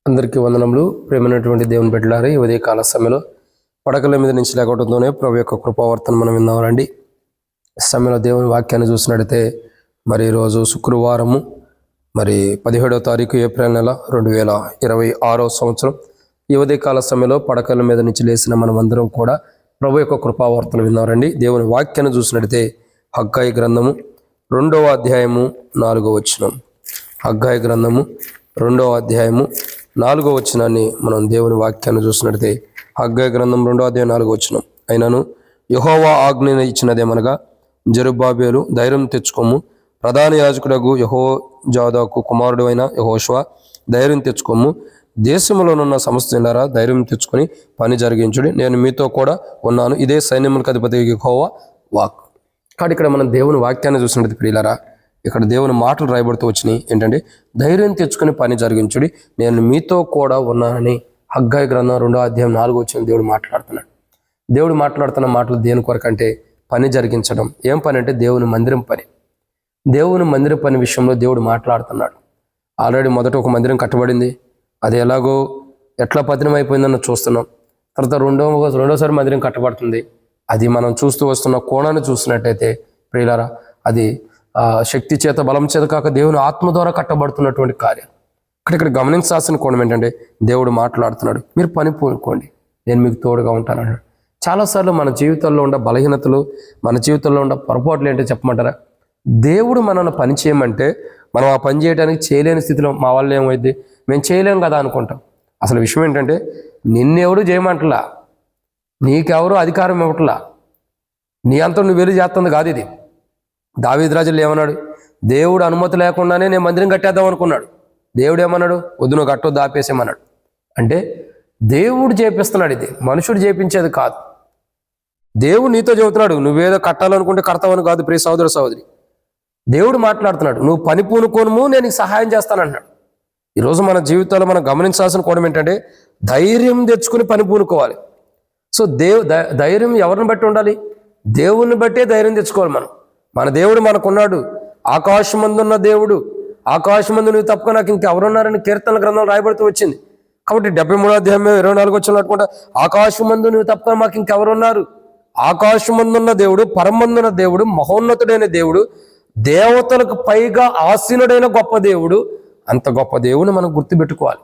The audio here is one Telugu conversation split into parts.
అందరికీ వందనములు. ప్రేమైనటువంటి దేవుని బిడ్డలారా, ఈ ఉదయ కాల సమయంలో పడకల మీద నుంచి లేకపోవడంతోనే ప్రభు యొక్క కృపావర్తన మనం విందామండి. సమయంలో దేవుని వాక్యాన్ని చూసినట్టయితే మరి ఈరోజు శుక్రవారము, మరి 17వ తారీఖు ఏప్రిల్ నెల 2026 సంవత్సరం. ఈ ఉదయ కాల సమయంలో పడకల మీద నుంచి లేచిన మనం అందరం కూడా ప్రభు యొక్క కృపావర్తన విందామండి. దేవుని వాక్యాన్ని చూసినట్టయితే హగ్గాయి గ్రంథము 2వ అధ్యాయము 4వ వచనం. హగ్గాయి గ్రంథము 2వ అధ్యాయము 4వ వచనాన్ని మనం దేవుని వాక్యాన్ని చూసినట్లయితే హగ్గాయి గ్రంథం 2వ అధ్యాయం 4వ వచనం. అయినను యెహోవా ఆజ్ఞ ఇచ్చినదేమనగా, జెరుబ్బాబెలు ధైర్యం తెచ్చుకోము, ప్రధాన యాజకుడగు యెహోజాదాకు కుమారుడు అయిన యెహోషువ ధైర్యం తెచ్చుకోము, దేశంలోనున్న సమస్త జనులారా ధైర్యం తెచ్చుకొని పని జరిగించుడి, నేను మీతో కూడా ఉన్నాను, ఇదే సైన్యములకు అధిపతి యెహోవా వాక్. కాబట్టి ఇక్కడ మనం దేవుని వాక్యాన్ని చూసినట్టు ప్రియులారా, ఇక్కడ దేవుని మాటలు రాయబడుతూ వచ్చినాయి. ఏంటంటే ధైర్యం తెచ్చుకుని పని జరిగించుడి, నేను మీతో కూడా ఉన్నానని హగ్గాయి గ్రంథం 2వ అధ్యాయం 4వ వచనం దేవుడు మాట్లాడుతున్నాడు. దేవుడు మాట్లాడుతున్న మాటలు దేని కొరకంటే పని జరిగించడం. ఏం పని అంటే దేవుని మందిరం పని. దేవుని మందిరం పని విషయంలో దేవుడు మాట్లాడుతున్నాడు. ఆల్రెడీ మొదట ఒక మందిరం కట్టబడింది, అది ఎలాగో ఎట్లా పతనం అయిపోయిందన్న చూస్తున్నాం. తర్వాత రెండోసారి మందిరం కట్టబడుతుంది. అది మనం చూస్తూ వస్తున్న కోణాన్ని చూసినట్టయితే ప్రియులారా, అది శక్తి చేత బలం చేత కాక దేవుని ఆత్మ ద్వారా కట్టబడుతున్నటువంటి కార్యం. ఇక్కడ గమనించాల్సిన కోణం ఏంటంటే దేవుడు మాట్లాడుతున్నాడు, మీరు పని పూనుకోండి, నేను మీకు తోడుగా ఉంటానన్నాడు. చాలాసార్లు మన జీవితంలో ఉన్న బలహీనతలు, మన జీవితంలో ఉన్న పొరపాట్లు ఏంటో చెప్పమంటారా? దేవుడు మనల్ని పని చేయమంటే మనం ఆ పని చేయడానికి చేయలేని స్థితిలో మా వాళ్ళు ఏమైంది, మేము చేయలేం కదా అనుకుంటాం. అసలు విషయం ఏంటంటే నిన్నెవడు చేయమంటలా, నీకెవరు అధికారం ఇవ్వట్లా, నీ అంతా నువ్వు వెళ్ళి చేస్తుంది కాదు ఇది. దావీదు రాజులు ఏమన్నాడు? దేవుడు అనుమతి లేకుండానే నేను మందిరం కట్టేద్దాం అనుకున్నాడు. దేవుడు ఏమన్నాడు? వద్దు, నువ్వు కట్టొద్దు, ఆపేసేమన్నాడు. అంటే దేవుడు చేపిస్తున్నాడు, ఇది మనుషుడు చేపించేది కాదు. దేవుడు నీతో చెబుతున్నాడు, నువ్వేదో కట్టాలనుకుంటే కడతావని కాదు. ప్రియ సహోదర సహోదరి, దేవుడు మాట్లాడుతున్నాడు, నువ్వు పని పూనుకోను, నేను నీకు సహాయం చేస్తానంటున్నాడు. ఈరోజు మన జీవితాల్లో మనం గమనించాల్సిన కోణం ఏంటంటే ధైర్యం తెచ్చుకుని పని పూనుకోవాలి. సో ధైర్యం ఎవరిని బట్టి ఉండాలి? దేవుని బట్టే ధైర్యం తెచ్చుకోవాలి. మన దేవుడు మనకున్నాడు, ఆకాశమందున్న దేవుడు. ఆకాశమందు నువ్వు తప్పక నాకు ఇంకెవరున్నారని కీర్తనల గ్రంథం రాయబడుతూ వచ్చింది. కాబట్టి 73వ అధ్యాయం 24 వచ్చిన అనుకుంటా, ఆకాశమందు నువ్వు తప్పక మాకు ఇంకెవరున్నారు? ఆకాశమందున్న దేవుడు, పరమందున్న దేవుడు, మహోన్నతుడైన దేవుడు, దేవతలకు పైగా ఆసీనుడైన గొప్ప దేవుడు. అంత గొప్ప దేవుని మనం గుర్తుపెట్టుకోవాలి.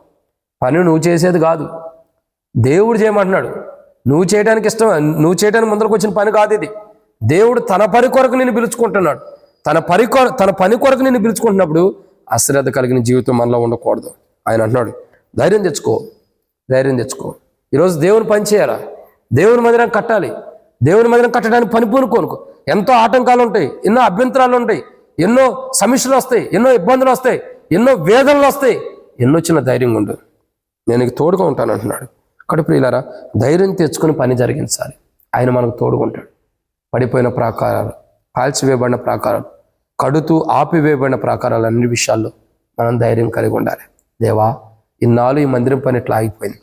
పని నువ్వు చేసేది కాదు, దేవుడు చేయమంటున్నాడు. నువ్వు చేయడానికి ఇష్టం, నువ్వు చేయడానికి ముందరకు వచ్చిన పని కాదు ఇది. దేవుడు తన పని కొరకు నిన్ను పిలుచుకుంటున్నాడు. తన పని కొరకు నిన్ను పిలుచుకుంటున్నప్పుడు అశ్రద్ధ కలిగిన జీవితం మనలో ఉండకూడదు. ఆయన అంటున్నాడు, ధైర్యం తెచ్చుకో, ధైర్యం తెచ్చుకో. ఈరోజు దేవుని పని చేయాలా? దేవుని మందిరం కట్టాలి. దేవుని మందిరం కట్టడానికి పని పూనుకోనుకో. ఎంతో ఆటంకాలు ఉంటాయి, ఎన్నో అభ్యంతరాలు ఉంటాయి, ఎన్నో సమస్యలు వస్తాయి, ఎన్నో ఇబ్బందులు వస్తాయి, ఎన్నో వేదనలు వస్తాయి. ఎన్నో చిన్న ధైర్యంగా ఉండు, నేను నీకు తోడుగా ఉంటాను అంటున్నాడు. కాబట్టి ప్రియులారా, ధైర్యం తెచ్చుకొని పని జరిగించాలి. ఆయన మనకు తోడుగా ఉంటాడు. పడిపోయిన ప్రాకారాలు, కాల్చివేయబడిన ప్రాకారాలు, కడుతూ ఆపివేయబడిన ప్రాకారాలు, అన్ని విషయాల్లో మనం ధైర్యం కలిగి ఉండాలి. దేవా, ఇన్నాళ్ళు ఈ మందిరం పని ఇట్లా ఆగిపోయింది,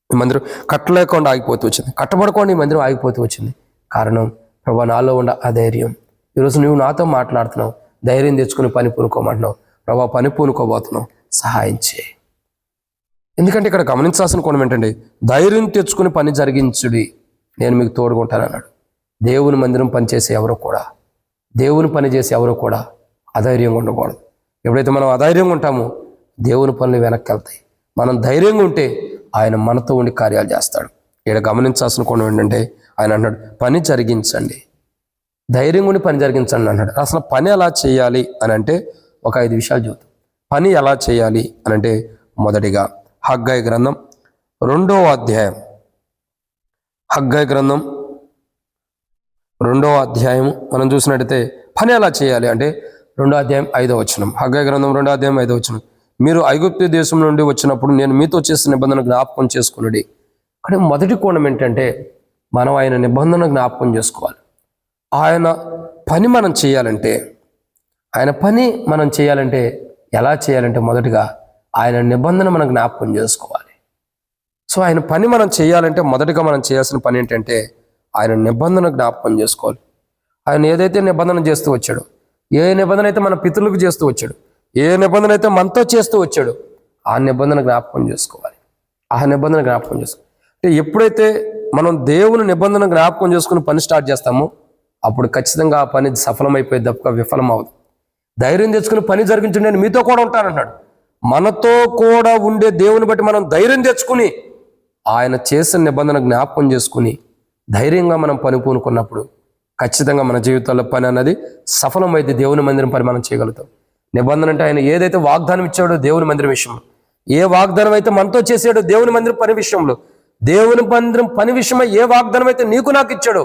ఈ మందిరం కట్టలేకుండా ఆగిపోతూ వచ్చింది, కట్టబడకుండా ఈ మందిరం ఆగిపోతూ వచ్చింది. కారణం ప్రభా, నాలో ఉన్న అధైర్యం. ఈరోజు నువ్వు నాతో మాట్లాడుతున్నావు, ధైర్యం తెచ్చుకుని పని పూనుకోమంటున్నావు. ప్రభా, పని పూనుకోబోతున్నావు, సహాయం చేయి. ఎందుకంటే ఇక్కడ గమనించాల్సిన కోణం ఏంటంటే ధైర్యం తెచ్చుకుని పని జరిగించుడి, నేను మీకు తోడుగా ఉంటానన్నాడు. దేవుని మందిరం పనిచేసే ఎవరో కూడా, దేవుని పని చేసే ఎవరో కూడా అధైర్యంగా ఉండకూడదు. ఎప్పుడైతే మనం అధైర్యంగా ఉంటామో దేవుని పనులు వెనక్కి వెళ్తాయి. మనం ధైర్యంగా ఉంటే ఆయన మనతో ఉండి కార్యాలు చేస్తాడు. ఇక్కడ గమనించాల్సిన కోణం ఏంటంటే ఆయన అన్నాడు, పని జరిగించండి, ధైర్యంగా ఉండి పని జరిగించండి అన్నాడు. అసలు పని ఎలా చేయాలి అని అంటే ఒక 5 విషయాలు చెబుతాం. పని ఎలా చేయాలి అని అంటే మొదటిగా హగ్గాయి గ్రంథం 2వ అధ్యాయం, హగ్గాయి గ్రంథం 2వ అధ్యాయం మనం చూసినట్టయితే పని ఎలా చేయాలి అంటే 2వ అధ్యాయం 5వ వచనం. హగ్గాయి గ్రంథం 2వ అధ్యాయం 5వ వచనం. మీరు ఐగుప్తు దేశం నుండి వచ్చినప్పుడు నేను మీతో చేసిన నిబంధన జ్ఞాపకం చేసుకున్నది. కానీ మొదటి కోణం ఏంటంటే మనం ఆయన నిబంధన జ్ఞాపకం చేసుకోవాలి. ఆయన పని మనం చేయాలంటే, ఆయన పని మనం చేయాలంటే ఎలా చేయాలంటే మొదటిగా ఆయన నిబంధన మనం జ్ఞాపకం చేసుకోవాలి. సో ఆయన పని మనం చేయాలంటే మొదటిగా మనం చేయాల్సిన పని ఏంటంటే ఆయన నిబంధన జ్ఞాపకం చేసుకోవాలి. ఆయన ఏదైతే నిబంధన చేస్తూ వచ్చాడో, ఏ నిబంధన అయితే మన పితరులకు చేస్తూ వచ్చాడు, ఏ నిబంధన అయితే మనతో చేస్తూ వచ్చాడు, ఆ నిబంధన జ్ఞాపకం చేసుకోవాలి. ఆ నిబంధన జ్ఞాపకం చేసుకోవాలి. అంటే ఎప్పుడైతే మనం దేవుని నిబంధన జ్ఞాపకం చేసుకుని పని స్టార్ట్ చేస్తామో అప్పుడు ఖచ్చితంగా ఆ పని సఫలమైపోయి తప్ప విఫలం అవ్వదు. ధైర్యం తెచ్చుకుని పని జరిగించండి, నేను మీతో కూడా ఉంటానన్నాడు. మనతో కూడా ఉండే దేవుని బట్టి మనం ధైర్యం తెచ్చుకుని ఆయన చేసిన నిబంధన జ్ఞాపకం చేసుకుని ధైర్యంగా మనం పని పూనుకున్నప్పుడు ఖచ్చితంగా మన జీవితాల్లో పని అన్నది సఫలమైతే దేవుని మందిరం పని మనం చేయగలుగుతాం. నిబంధన అంటే ఆయన ఏదైతే వాగ్దానం ఇచ్చాడో దేవుని మందిరం విషయంలో, ఏ వాగ్దానం అయితే మనతో చేసాడో దేవుని మందిరం పని విషయంలో, దేవుని మందిరం పని విషయమై ఏ వాగ్దానం అయితే నీకు నాకు ఇచ్చాడో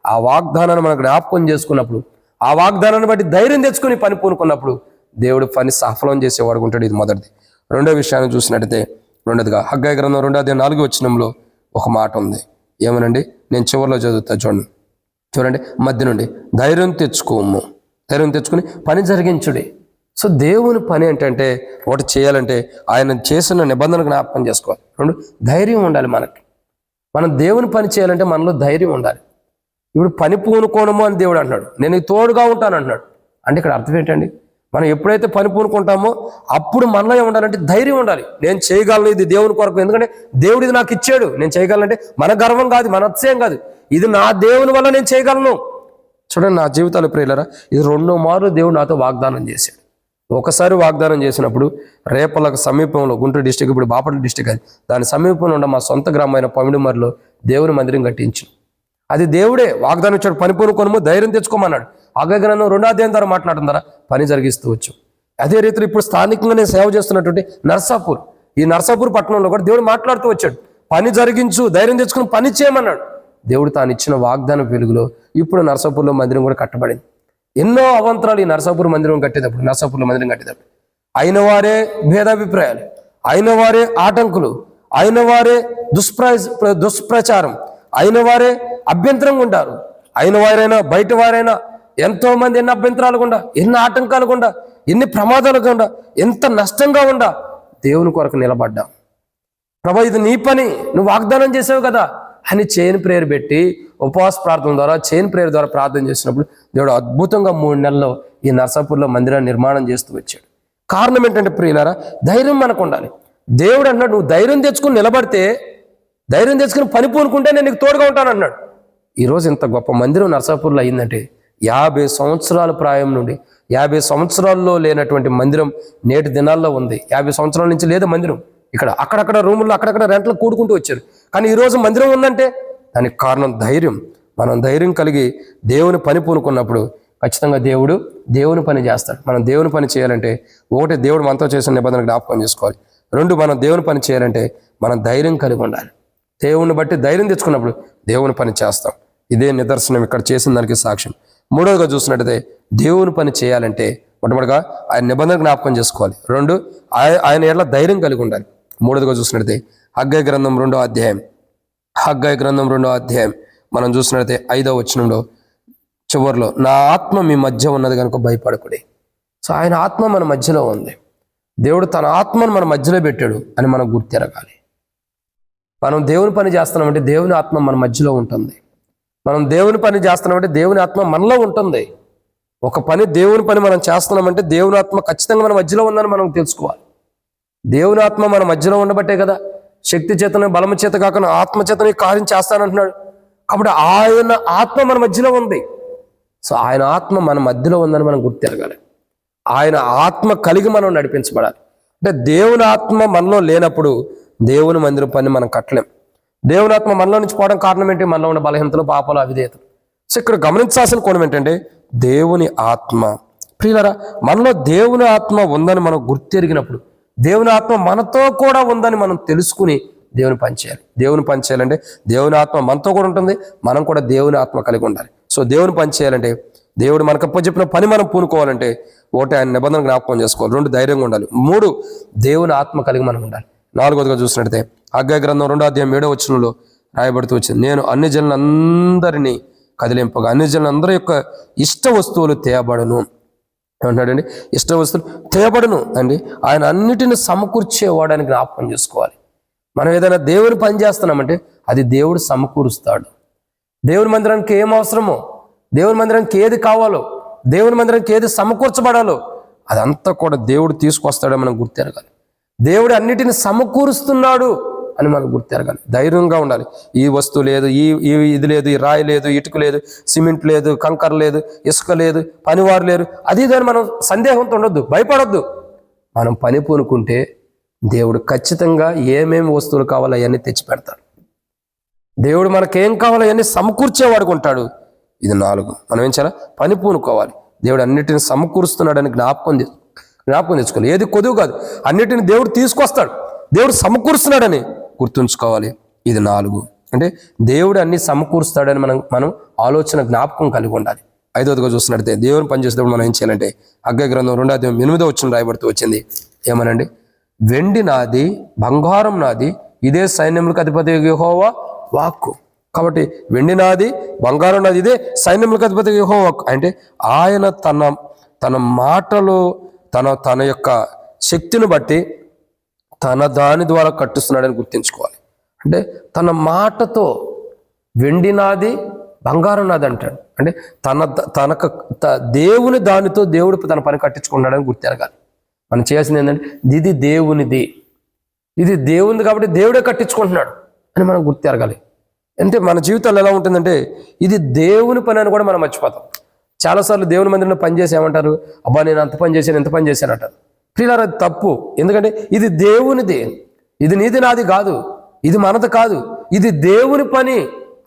ఆ వాగ్దానాన్ని మనం జ్ఞాపకం చేసుకున్నప్పుడు, ఆ వాగ్దానాన్ని బట్టి ధైర్యం తెచ్చుకుని పని పూనుకున్నప్పుడు దేవుడు పని సఫలం చేసేవాడు ఉంటాడు. ఇది మొదటిది. రెండో విషయాన్ని చూసినట్టయితే రెండోదిగా హగ్గయి గ్రంథం 2:4 వచనంలో ఒక మాట ఉంది. ఏమనండి, నేను చివరిలో చదువుతా చూడండి. మధ్య నుండి ధైర్యం తెచ్చుకోము, ధైర్యం తెచ్చుకుని పని జరిగించుడి. సో దేవుని పని ఏంటంటే ఒకటి చేయాలంటే ఆయన చేసిన నిబంధన జ్ఞాపకం చేసుకోవాలి. రెండు, ధైర్యం ఉండాలి మనకి. మనం దేవుని పని చేయాలంటే మనలో ధైర్యం ఉండాలి. ఇప్పుడు పని పూనుకోనము అని దేవుడు అంటున్నాడు, నేను నీకు తోడుగా ఉంటాను అంటున్నాడు. అంటే ఇక్కడ అర్థం ఏంటండి, మనం ఎప్పుడైతే పని పూనుకుంటామో అప్పుడు మనలో ఏముండాలంటే ధైర్యం ఉండాలి. నేను చేయగలను, ఇది దేవుని కొరకు, ఎందుకంటే దేవుడు ఇది నాకు ఇచ్చాడు, నేను చేయగలంటే మన గర్వం కాదు, మన అతిశయం కాదు, ఇది నా దేవుని వల్ల నేను చేయగలను. చూడండి, నా జీవితాలు ప్రియులారా, ఇది 2 మార్లు దేవుడు నాతో వాగ్దానం చేశాడు. ఒకసారి వాగ్దానం చేసినప్పుడు రేపలకు సమీపంలో, గుంటూరు డిస్టిక్, ఇప్పుడు బాపట్ల డిస్టిక్, అది దాని సమీపంలో ఉన్న మా సొంత గ్రామమైన పమిడిమర్రిలో దేవుని మందిరం కట్టించు. అది దేవుడే వాగ్దానం ఇచ్చాడు, పని పూనుకోనము, ధైర్యం తెచ్చుకోమన్నాడు. హగ్గయి గ్రంథం 2వ అధ్యాయం ద్వారా మాట్లాడడం ద్వారా పని జరిగిస్తూ వచ్చు. అదే రీతిలో ఇప్పుడు స్థానికంగా నేను సేవ చేస్తున్నటువంటి నర్సాపూర్, ఈ నర్సాపూర్ పట్టణంలో కూడా దేవుడు మాట్లాడుతూ వచ్చాడు, పని జరిగించు, ధైర్యం తెచ్చుకుని పని చేయమన్నాడు. దేవుడు తాను ఇచ్చిన వాగ్దానం వెలుగులో ఇప్పుడు నర్సాపూర్లో మందిరం కూడా కట్టబడింది. ఎన్నో అవంతరాలు ఈ నర్సాపూర్ మందిరం కట్టేటప్పుడు, నర్సాపూర్లో మందిరం కట్టేటప్పుడు అయిన వారే భేదాభిప్రాయాలు, అయిన వారే ఆటంకులు, అయిన వారే దుష్ప్రచారం, అయిన వారే అభ్యంతరంగా ఉంటారు. అయిన వారైనా బయట వారైనా ఎంతో మంది ఎన్ని అభ్యంతరాలు గుండా, ఎన్ని ఆటంకాలు గుండా, ఎన్ని ప్రమాదాలు గుండా, ఎంత నష్టంగా ఉండా దేవుని కొరకు నిలబడ్డా. ప్రభా, ఇది నీ పని, నువ్వు వాగ్దానం చేసావు కదా అని చైన్ ప్రేయర్ పెట్టి ఉపవాస ప్రార్థన ద్వారా, చైన్ ప్రేయర్ ద్వారా ప్రార్థన చేసినప్పుడు దేవుడు అద్భుతంగా 3 నెలల్లో ఈ నర్సాపూర్లో మందిరాన్ని నిర్మాణం చేస్తూ వచ్చాడు. కారణం ఏంటంటే ప్రియులారా, ధైర్యం మనకు ఉండాలి. దేవుడు అన్నాడు, నువ్వు ధైర్యం తెచ్చుకుని నిలబడితే, ధైర్యం తెచ్చుకుని పని పూనుకుంటే నేను నీకు తోడుగా ఉంటాను అన్నాడు. ఈరోజు ఇంత గొప్ప మందిరం నర్సాపూర్లో అయిందంటే 50 సంవత్సరాల ప్రాయం నుండి 50 సంవత్సరాల్లో లేనటువంటి మందిరం నేటి దినాల్లో ఉంది. 50 సంవత్సరాల నుంచి లేదా మందిరం. ఇక్కడ అక్కడక్కడ రూముల్లో అక్కడక్కడ రెంట్లు కూడుకుంటూ వచ్చారు. కానీ ఈరోజు మందిరం ఉందంటే దానికి కారణం ధైర్యం. మనం ధైర్యం కలిగి దేవుని పని పూనుకున్నప్పుడు ఖచ్చితంగా దేవుడు దేవుని పని చేస్తాడు. మనం దేవుని పని చేయాలంటే ఒకటి, దేవుడు మనతో చేసిన నిబంధన జ్ఞాపకం చేసుకోవాలి. 2, మనం దేవుని పని చేయాలంటే మనం ధైర్యం కలిగి ఉండాలి. దేవుని బట్టి ధైర్యం తెచ్చుకున్నప్పుడు దేవుని పని చేస్తాం. ఇదే నిదర్శనం ఇక్కడ చేసిన దానికి సాక్ష్యం. 3వదిగా చూసినట్టయితే దేవుని పని చేయాలంటే మొట్టమొదటిగా ఆయన నిబంధన జ్ఞాపకం చేసుకోవాలి. 2, ఆయన ఎట్లా ధైర్యం కలిగి ఉండాలి. 3వదిగా చూసినట్టయితే హగ్గయి గ్రంథం 2వ అధ్యాయం, హగ్గయి గ్రంథం 2వ అధ్యాయం మనం చూసినట్టయితే 5వ వచనంలో చివరిలో, నా ఆత్మ మీ మధ్య ఉన్నది కనుక భయపడకుడి. సో ఆయన ఆత్మ మన మధ్యలో ఉంది. దేవుడు తన ఆత్మను మన మధ్యలో పెట్టాడు అని మనం గుర్తిరగాలి. మనం దేవుని పని చేస్తున్నామంటే దేవుని ఆత్మ మన మధ్యలో ఉంటుంది. మనం దేవుని పని చేస్తున్నామంటే దేవుని ఆత్మ మనలో ఉంటుంది. ఒక పని, దేవుని పని మనం చేస్తున్నామంటే దేవుని ఆత్మ ఖచ్చితంగా మన మధ్యలో ఉందని మనం తెలుసుకోవాలి. దేవుని ఆత్మ మన మధ్యలో ఉండబట్టే కదా శక్తి చేతనే, బలము చేత కాకుండా ఆత్మ చేతనే కార్యం చేస్తానంటున్నాడు. కాబట్టి ఆయన ఆత్మ మన మధ్యలో ఉంది. సో ఆయన ఆత్మ మన మధ్యలో ఉందని మనం గుర్తిరగాలి. ఆయన ఆత్మ కలిగి మనం నడిపించబడాలి. అంటే దేవుని ఆత్మ మనలో లేనప్పుడు దేవుని మందిరం పని మనం కట్టలేం. దేవుని ఆత్మ మనలో నుంచి పోవడం కారణం ఏంటి? మనలో ఉన్న బలహీనతలు, పాపాలు, అవిధేయతలు. సో ఇక్కడ గమనించాల్సిన కోణం ఏంటంటే దేవుని ఆత్మ. ప్రియులారా, మనలో దేవుని ఆత్మ ఉందని మనం గుర్తెరిగినప్పుడు, దేవుని ఆత్మ మనతో కూడా ఉందని మనం తెలుసుకుని దేవుని పని చేయాలి. దేవుని పని చేయాలంటే దేవుని ఆత్మ మనతో కూడా ఉంటుంది, మనం కూడా దేవుని ఆత్మ కలిగి ఉండాలి. సో దేవుని పని చేయాలంటే, దేవుడు మనకు అప్పచెప్పిన పని మనం పూనుకోవాలంటే, ఒకటి ఆయన నిబంధన జ్ఞాపకం చేసుకోవాలి. 2, ధైర్యంగా ఉండాలి. 3, దేవుని ఆత్మ కలిగి మనం ఉండాలి. 4వదిగా చూసినట్టయితే హగ్గయి గ్రంథం 2వ అధ్యాయం 7వ వచనంలో రాయబడుతూ వచ్చింది, నేను అన్ని జనులందరినీ కదిలింపగా అన్ని జనులందరి యొక్క ఇష్ట వస్తువులు తేయబడును అంటున్నాడండి. ఇష్ట వస్తువులు తేయబడును అండి. ఆయన అన్నిటిని సమకూర్చేవాడని జ్ఞాపకం చేసుకోవాలి. మనం ఏదైనా దేవుని పని చేస్తున్నామంటే అది దేవుడు సమకూరుస్తాడు. దేవుని మందిరానికి ఏం అవసరమో, దేవుని మందిరానికి ఏది కావాలో, దేవుని మందిరానికి ఏది సమకూర్చబడాలో అదంతా కూడా దేవుడు తీసుకొస్తాడని మనం గుర్తెరగాలి. దేవుడు అన్నిటిని సమకూరుస్తున్నాడు అని మనం గుర్తెరగాలి. ధైర్యంగా ఉండాలి. ఈ వస్తువు లేదు, ఇది లేదు, ఈ రాయి లేదు, ఇటుక లేదు, సిమెంట్ లేదు, కంకర లేదు, ఇసుక లేదు, పనివారు లేరు, అది ఇదని మనం సందేహంతో ఉండొద్దు, భయపడొద్దు. మనం పని పూనుకుంటే దేవుడు ఖచ్చితంగా ఏమేమి వస్తువులు కావాలో అవన్నీ తెచ్చి పెడతాడు. దేవుడు మనకేం కావాలో అవన్నీ సమకూర్చేవాడుకుంటాడు. ఇది 4. మనం ఏం చేయాలి? పని పూనుకోవాలి. దేవుడు అన్నిటిని సమకూరుస్తున్నాడని జ్ఞాపకం తెచ్చుకోవాలి. ఏది కొదువు కాదు, అన్నిటిని దేవుడు తీసుకొస్తాడు, దేవుడు సమకూరుస్తున్నాడని గుర్తుంచుకోవాలి. ఇది 4. అంటే దేవుడు అన్ని సమకూరుస్తాడని మనం ఆలోచన జ్ఞాపకం కలిగి ఉండాలి. 5వదిగా చూస్తున్నట్టే దేవుని పనిచేసేటప్పుడు మనం ఏం చేయాలంటే హగ్గయి గ్రంథం 2:8 రాయబడుతూ వచ్చింది. ఏమనండి? వెండి నాది, బంగారం నాది, ఇదే సైన్యములకు అధిపతి యెహోవా వాక్కు. కాబట్టి వెండి నాది, బంగారం నాది, ఇదే సైన్యములకు అధిపతి యెహోవా వాక్కు. అంటే ఆయన తన మాటలు తన యొక్క శక్తిని బట్టి తన దాని ద్వారా కట్టిస్తున్నాడని గుర్తించుకోవాలి. అంటే తన మాటతో వెండి నాది, బంగారం నాది అంటాడు. అంటే దేవుని దానితో దేవుడు తన పని కట్టించుకున్నాడని గుర్తెరగాలి. మనం చేయాల్సింది ఏంటంటే ఇది దేవునిది, ఇది దేవునిది కాబట్టి దేవుడే కట్టించుకుంటున్నాడు అని మనం గుర్తెరగాలి. అంటే మన జీవితాల్లో ఎలా ఉంటుందంటే ఇది దేవుని పని అని కూడా మనం మర్చిపోతాం. చాలాసార్లు దేవుని మందిరంలో పనిచేసి ఏమంటారు? అబ్బా నేను అంత పని చేశాను, ఎంత పని చేశాను అంటారు. ప్రియులారా, అది తప్పు. ఎందుకంటే ఇది దేవునిది, ఇది నీది నాది కాదు, ఇది మనది కాదు, ఇది దేవుని పని.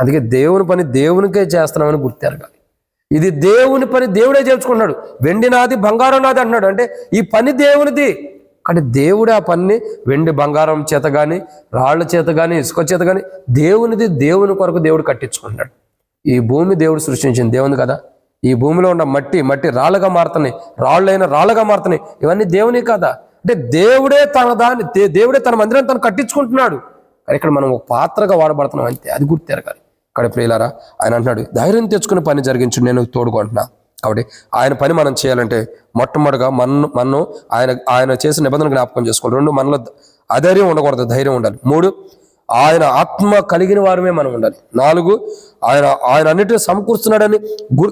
అందుకే దేవుని పని దేవునికే చేస్తున్నామని గుర్తెరగాలి. ఇది దేవుని పని దేవుడే చేర్చుకుంటున్నాడు. వెండి నాది, బంగారం నాది అంటున్నాడు. అంటే ఈ పని దేవునిది. కానీ దేవుడే ఆ పనిని వెండి బంగారం చేత కానీ, రాళ్ల చేత కానీ, ఇసుక చేత కానీ దేవునిది, దేవుని కొరకు దేవుడు కట్టించుకుంటున్నాడు. ఈ భూమి దేవుడు సృష్టించింది దేవుని కదా. ఈ భూమిలో ఉన్న మట్టి రాళ్ళగా మారుతున్నాయి, రాళ్ళైన రాళ్ళగా మారుతున్నాయి, ఇవన్నీ దేవుని కదా. అంటే దేవుడే తన మందిరం తను కట్టించుకుంటున్నాడు. కానీ ఇక్కడ మనం ఒక పాత్రగా వాడబడుతున్నాం అంతే, అది గుర్తెరగాలి. ఇక్కడ ప్రియులారా, ఆయన అంటున్నాడు ధైర్యం తెచ్చుకుని పని జరిగించు, నేను తోడుకుంటున్నా. కాబట్టి ఆయన పని మనం చేయాలంటే మొట్టమొదటిగా మనం ఆయన చేసిన నిబంధన జ్ఞాపకం చేసుకోవాలి. 2, మనలో అధైర్యం ఉండకూడదు, ధైర్యం ఉండాలి. 3, ఆయన ఆత్మ కలిగిన వారమే మనం ఉండాలి. 4, ఆయన అన్నిటిని సమకూరుస్తున్నాడని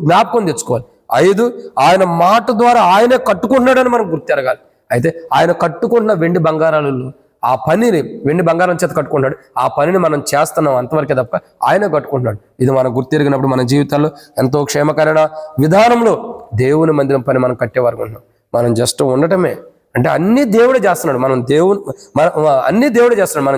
జ్ఞాపకం తెచ్చుకోవాలి. 5, ఆయన మాట ద్వారా ఆయనే కట్టుకుంటున్నాడని మనం గుర్తెరగాలి. అయితే ఆయన కట్టుకుంటున్న వెండి బంగారాలలో ఆ పనిని వెండి బంగారం చేత కట్టుకుంటాడు, ఆ పనిని మనం చేస్తున్నాం అంతవరకే తప్ప ఆయన కట్టుకుంటున్నాడు. ఇది మనం గుర్తిరిగినప్పుడు మన జీవితాల్లో ఎంతో క్షేమకరమైన విధానంలో దేవుని మందిరం పని మనం కట్టేవారు ఉంటున్నాం. మనం జస్ట్ ఉండటమే అంటే అన్ని దేవుడే చేస్తున్నాడు. అన్ని దేవుడే చేస్తున్నాడు.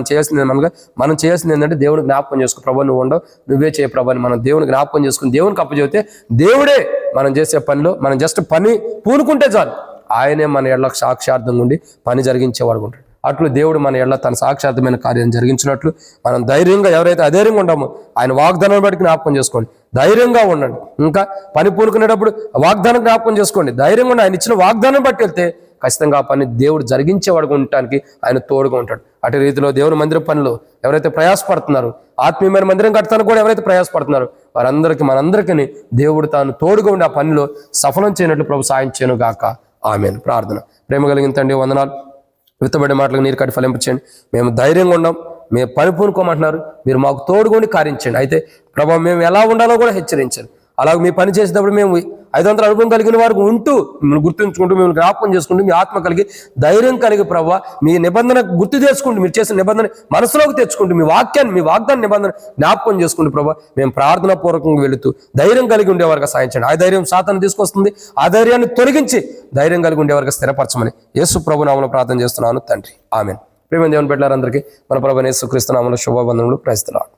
మనం చేయాల్సింది ఏంటంటే దేవుని జ్ఞాపకం చేసుకో. ప్రభు నువ్వు ఉండవు, నువ్వే చేయ ప్రభు అని మనం దేవుని జ్ఞాపకం చేసుకుని దేవునికి అప్పచెబితే దేవుడే మనం చేసే పనిలో మనం జస్ట్ పని పూనుకుంటే చాలు, ఆయనే మన ఎళ్ళకు సాక్షార్థంగా ఉండి పని జరిగించేవాడు ఉంటాడు. అట్లు దేవుడు మన ఎళ్ళ తన సాక్షార్థమైన కార్యం జరిగించినట్లు మనం ధైర్యంగా, ఎవరైతే అధైర్యంగా ఉంటామో ఆయన వాగ్దానం బట్టి జ్ఞాపకం చేసుకోండి, ధైర్యంగా ఉండండి. ఇంకా పని పూనుకునేటప్పుడు వాగ్దానం జ్ఞాపకం చేసుకోండి, ధైర్యంగా ఉండి ఆయన ఇచ్చిన వాగ్దానం బట్టి వెళ్తే ఖచ్చితంగా ఆ పని దేవుడు జరిగించేవాడుగా ఉండటానికి ఆయన తోడుగా ఉంటాడు. అటు రీతిలో దేవుని మందిరం పనిలో ఎవరైతే ప్రయాసపడుతున్నారో, ఆత్మీయమైన మందిరం కట్టడానికి కూడా ఎవరైతే ప్రయాసపడుతున్నారో మనందరికీ దేవుడు తాను తోడుగా ఉండి ఆ పనిలో సఫలం చేయనట్లు ప్రభు సాయం చేయను గాక. ఆమేన్. ప్రార్థన. ప్రేమ కలిగిన తండ్రి వందనాలు, విత్తబడే మాటలకు నీరు కట్టి ఫలింపచేయండి. మేము ధైర్యంగా ఉన్నాం, మేము పని పూనుకోమంటున్నారు, మీరు మాకు తోడుకొని కార్యించండి. అయితే ప్రభావ మేము ఎలా ఉండాలో కూడా హెచ్చరించండి. అలాగే మీ పని చేసేటప్పుడు మేము 500 అనుభవం కలిగిన వారికి ఉంటూ మిమ్మల్ని గుర్తుంచుకుంటూ, మిమ్మల్ని జ్ఞాపకం చేసుకుంటూ, మీ ఆత్మ కలిగి ధైర్యం కలిగి ప్రభావ మీ నిబంధన గుర్తు చేసుకుంటూ, మీరు చేసిన నిబంధన మనసులోకి తెచ్చుకుంటూ, మీ వాగ్దాన నిబంధన జ్ఞాపకం చేసుకుంటూ ప్రభావ మేము ప్రార్థనా పూర్వకంగా వెళుతూ ధైర్యం కలిగి ఉండేవారికి సాయించండి. ఆ ధైర్యం సాతాను తీసుకొస్తుంది, ఆ ధైర్యాన్ని తొలగించి ధైర్యం కలిగి ఉండేవారికి స్థిరపరచమని యేసు ప్రభు నామములో ప్రార్థన చేస్తున్నాను తండ్రి. ఆమేన్. ప్రేమ దేవుని బిడ్డలారందరికీ మన ప్రభువైన యేసుక్రీస్తు నామములో శుభవందనములు. Praise the lord.